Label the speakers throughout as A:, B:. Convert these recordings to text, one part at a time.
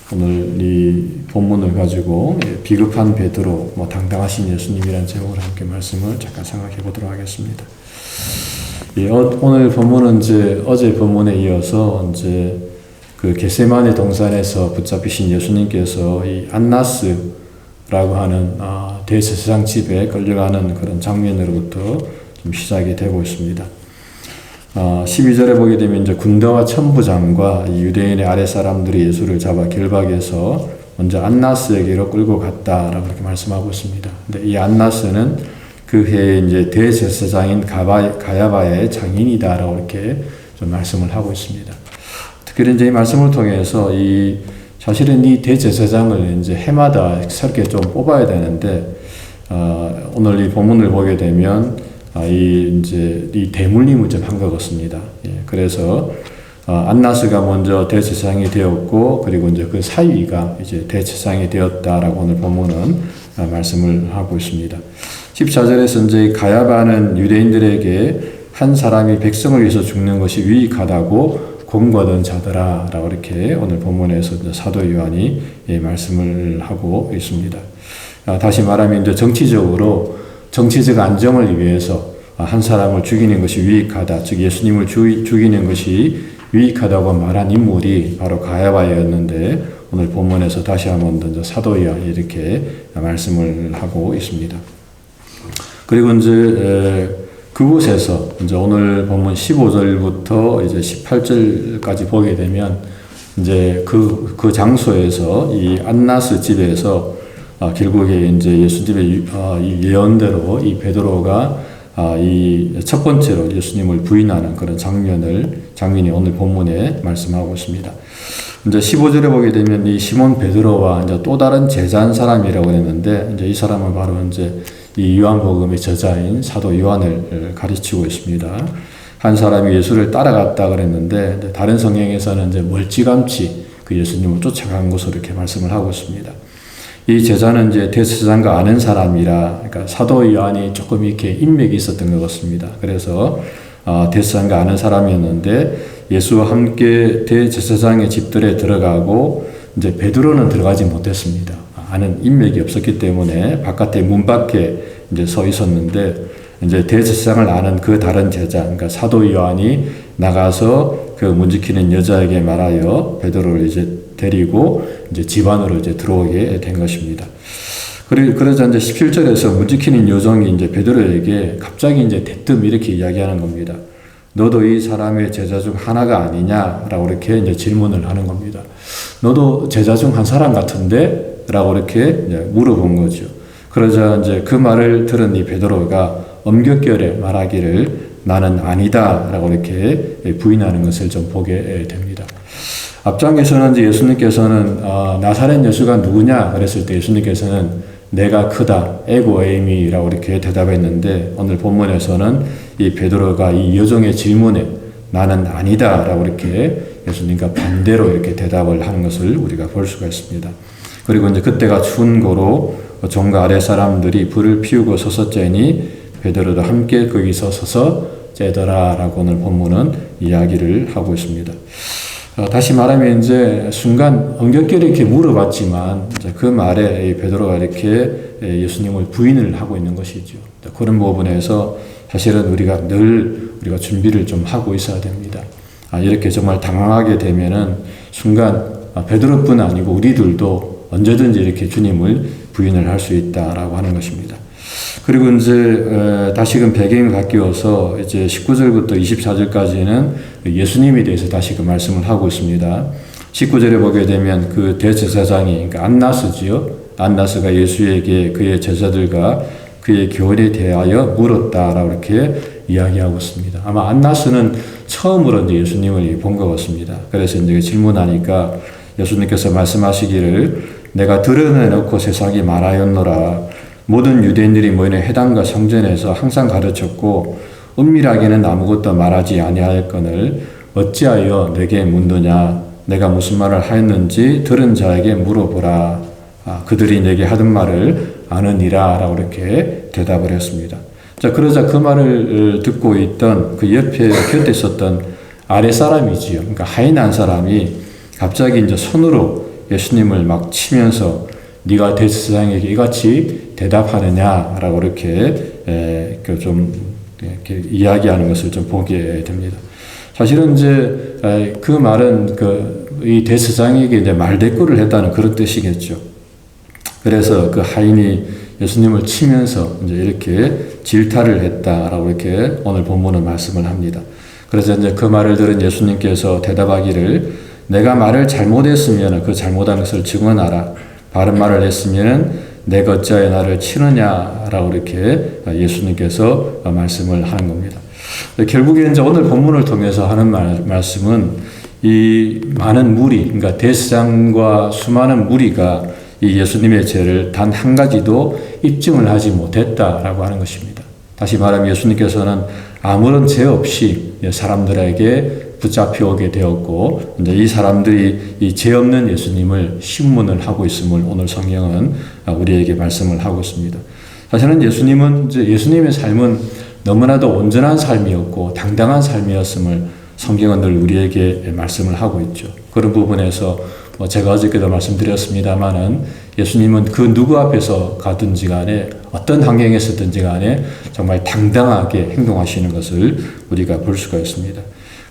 A: 오늘 이 본문을 가지고 비급한 베드로, 당당하신 예수님이라는 제목으로 함께 말씀을 잠깐 생각해 보도록 하겠습니다. 오늘 본문은 이제 어제 본문에 이어서 이제 그 겟세마네 동산에서 붙잡히신 예수님께서 이 안나스라고 하는 대제사장 집에 끌려가는 그런 장면으로부터 좀 시작이 되고 있습니다. 12절에 보게 되면 이제 군대와 천부장과 유대인의 아랫사람들이 예수를 잡아 결박해서 먼저 안나스에게로 끌고 갔다라고 이렇게 말씀하고 있습니다. 근데 이 안나스는 그 해에 이제 대제사장인 가야바의 장인이다라고 이렇게 좀 말씀을 하고 있습니다. 특히 이제 이 말씀을 통해서 사실은 이 대제사장을 이제 해마다 새롭게 좀 뽑아야 되는데, 오늘 이 본문을 보게 되면 이 대물림을 좀 한 것 같습니다. 그래서 안나스가 먼저 대제사장이 되었고, 그리고 이제 그 사위가 이제 대제사장이 되었다라고 오늘 본문은 말씀을 하고 있습니다. 14절에서 이제 가야바는 유대인들에게 한 사람이 백성을 위해서 죽는 것이 유익하다고 공부하던 자더라라고 이렇게 오늘 본문에서 사도 요한이 말씀을 하고 있습니다. 다시 말하면 이제 정치적 안정을 위해서 한 사람을 죽이는 것이 유익하다, 즉 예수님을 죽이는 것이 유익하다고 말한 인물이 바로 가야바였는데, 오늘 본문에서 다시 한번 더 사도 요한이 이렇게 말씀을 하고 있습니다. 그리고 이제 그곳에서 이제 오늘 본문 15절부터 이제 18절까지 보게 되면 이제 그 장소에서 이 안나스 집에서 결국에 이제 예수님의 이 예언대로 이 베드로가 이 첫 번째로 예수님을 부인하는 그런 장면이 오늘 본문에 말씀하고 있습니다. 이제 15절에 보게 되면 이 시몬 베드로와 이제 또 다른 제자 한 사람이라고 했는데, 이제 이 사람은 바로 이제 이 요한복음의 저자인 사도 요한을 가르치고 있습니다. 한 사람이 예수를 따라갔다 그랬는데, 다른 성경에서는 이제 멀찌감치 그 예수님을 쫓아간 것으로 이렇게 말씀을 하고 있습니다. 이 제자는 이제 대제사장과 아는 사람이라, 그러니까 사도 요한이 조금 이렇게 인맥이 있었던 것 같습니다. 그래서 대제사장과 아는 사람이었는데, 예수와 함께 대제사장의 집들에 들어가고 이제 베드로는 들어가지 못했습니다. 아는 인맥이 없었기 때문에 바깥에 문 밖에 이제 서 있었는데, 이제 대제사장을 아는 그 다른 제자, 그러니까 사도 요한이 나가서 그 문 지키는 여자에게 말하여 베드로를 이제 데리고 이제 집 안으로 이제 들어오게 된 것입니다. 그러자 이제 17절에서 문 지키는 요정이 이제 베드로에게 갑자기 이제 대뜸 이렇게 이야기하는 겁니다. 너도 이 사람의 제자 중 하나가 아니냐라고 이렇게 이제 질문을 하는 겁니다. 너도 제자 중 한 사람 같은데? 라고 이렇게 이제 물어본 거죠. 그러자 이제 그 말을 들은 이 베드로가 엄격결에 말하기를 나는 아니다 라고 이렇게 부인하는 것을 좀 보게 됩니다. 앞장에서는 이제 예수님께서는 나사렛 예수가 누구냐 그랬을 때 예수님께서는 내가 크다 에고 에이미라고 이렇게 대답했는데, 오늘 본문에서는 이 베드로가 이 여종의 질문에 나는 아니다 라고 이렇게 예수님과 반대로 이렇게 대답을 하는 것을 우리가 볼 수가 있습니다. 그리고 이제 그때가 추운 고로 종과 아래 사람들이 불을 피우고 서서째니 베드로도 함께 거기서 서서 째더라라고 오늘 본문은 이야기를 하고 있습니다. 다시 말하면 이제 순간 엄격하게 이렇게 물어봤지만 이제 그 말에 베드로가 이렇게 예수님을 부인을 하고 있는 것이죠. 그런 부분에서 사실은 우리가 준비를 좀 하고 있어야 됩니다. 이렇게 정말 당황하게 되면은 순간 베드로뿐 아니고 우리들도 언제든지 이렇게 주님을 부인을 할 수 있다라고 하는 것입니다. 그리고 이제 다시금 배경을 바뀌어서 이제 19절부터 24절까지는 예수님에 대해서 다시금 말씀을 하고 있습니다. 19절에 보게 되면 그 대제사장이, 그러니까 안나스지요. 안나스가 예수에게 그의 제자들과 그의 교훈에 대하여 물었다라고 이렇게 이야기하고 있습니다. 아마 안나스는 처음으로 이제 예수님을 본 것 같습니다. 그래서 이제 질문하니까 예수님께서 말씀하시기를 내가 드러내놓고 세상에 말하였노라. 모든 유대인들이 모이는 회당과 성전에서 항상 가르쳤고 은밀하게는 아무것도 말하지 아니하였거늘 어찌하여 내게 묻느냐. 내가 무슨 말을 하였는지 들은 자에게 물어보라. 그들이 내게 하던 말을 아느니라 라고 이렇게 대답을 했습니다. 자, 그러자 그 말을 듣고 있던 그 옆에 곁에 있었던 아랫사람이지요. 그러니까 하인 한 사람이 갑자기 이제 손으로 예수님을 막 치면서 네가 대제사장에게 이같이 대답하느냐라고 이렇게 좀 이렇게 이야기하는 것을 좀 보게 됩니다. 사실은 이제 그 말은 이 대제사장에게 이제 말대꾸를 했다는 그런 뜻이겠죠. 그래서 그 하인이 예수님을 치면서 이제 이렇게 질타를 했다라고 이렇게 오늘 본문은 말씀을 합니다. 그래서 이제 그 말을 들은 예수님께서 대답하기를 내가 말을 잘못했으면 그 잘못한 것을 증언하라. 바른 말을 했으면 내가 어찌하여 나를 치느냐라고 이렇게 예수님께서 말씀을 하는 겁니다. 결국에 이제 오늘 본문을 통해서 하는 말씀은 이 많은 무리, 그러니까 대제사장과 수많은 무리가 이 예수님의 죄를 단 한 가지도 입증을 하지 못했다라고 하는 것입니다. 다시 말하면 예수님께서는 아무런 죄 없이 사람들에게 붙잡혀 오게 되었고, 이제 이 사람들이 이 죄 없는 예수님을 신문을 하고 있음을 오늘 성경은 우리에게 말씀을 하고 있습니다. 사실은 예수님의 삶은 너무나도 온전한 삶이었고 당당한 삶이었음을 성경은 늘 우리에게 말씀을 하고 있죠. 그런 부분에서 제가 어저께도 말씀드렸습니다마는 예수님은 그 누구 앞에서 가든지 간에 어떤 환경에서든지 간에 정말 당당하게 행동하시는 것을 우리가 볼 수가 있습니다.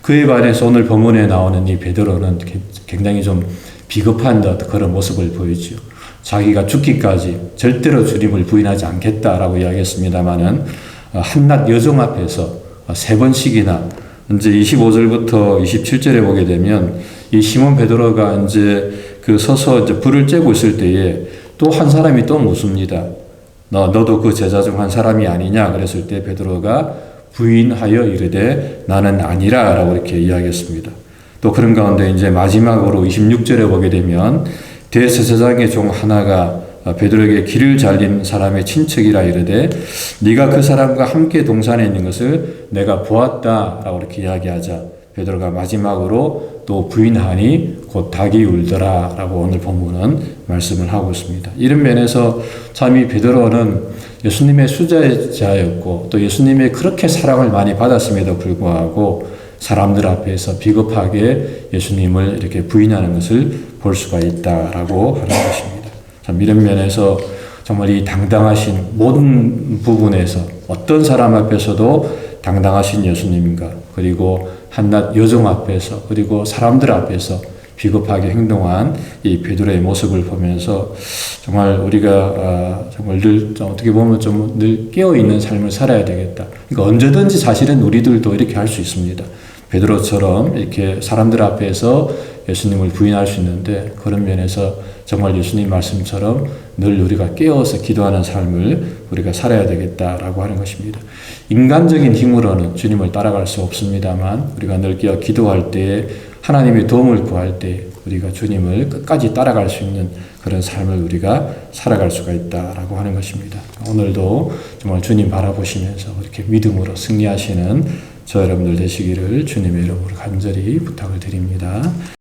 A: 그에 반해서 오늘 본문에 나오는 이 베드로는 굉장히 좀 비겁한 그런 모습을 보이죠. 자기가 죽기까지 절대로 주님을 부인하지 않겠다라고 이야기했습니다마는 한낱 여종 앞에서 3번씩이나 이제 25절부터 27절에 보게 되면 이 시몬 베드로가 이제 서서 이제 불을 쬐고 있을 때에 또 한 사람이 또 묻습니다. 너도 그 제자 중 한 사람이 아니냐? 그랬을 때 베드로가 부인하여 이르되 나는 아니라라고 이렇게 이야기했습니다. 또 그런 가운데 이제 마지막으로 26절에 보게 되면 대제사장의 종 하나가 베드로에게 길을 잘린 사람의 친척이라 이르되 네가 그 사람과 함께 동산에 있는 것을 내가 보았다라고 이렇게 이야기하자 베드로가 마지막으로 또 부인하니 곧 닭이 울더라라고 오늘 본문은 말씀을 하고 있습니다. 이런 면에서 참 이 베드로는 예수님의 수제자였고 또 예수님의 그렇게 사랑을 많이 받았음에도 불구하고 사람들 앞에서 비겁하게 예수님을 이렇게 부인하는 것을 볼 수가 있다라고 하는 것입니다. 참 이런 면에서 정말 이 당당하신 모든 부분에서 어떤 사람 앞에서도 당당하신 예수님인가, 그리고 한낱 여종 앞에서, 그리고 사람들 앞에서 비겁하게 행동한 이 베드로의 모습을 보면서 정말 우리가 정말 늘 어떻게 보면 좀 늘 깨어있는 삶을 살아야 되겠다. 그러니까 언제든지 사실은 우리들도 이렇게 할 수 있습니다. 베드로처럼 이렇게 사람들 앞에서 예수님을 부인할 수 있는데 그런 면에서 정말 예수님 말씀처럼 늘 우리가 깨어서 기도하는 삶을 우리가 살아야 되겠다라고 하는 것입니다. 인간적인 힘으로는 주님을 따라갈 수 없습니다만 우리가 늘 깨어 기도할 때에 하나님의 도움을 구할 때 우리가 주님을 끝까지 따라갈 수 있는 그런 삶을 우리가 살아갈 수가 있다라고 하는 것입니다. 오늘도 정말 주님 바라보시면서 이렇게 믿음으로 승리하시는 저 여러분들 되시기를 주님의 이름으로 간절히 부탁을 드립니다.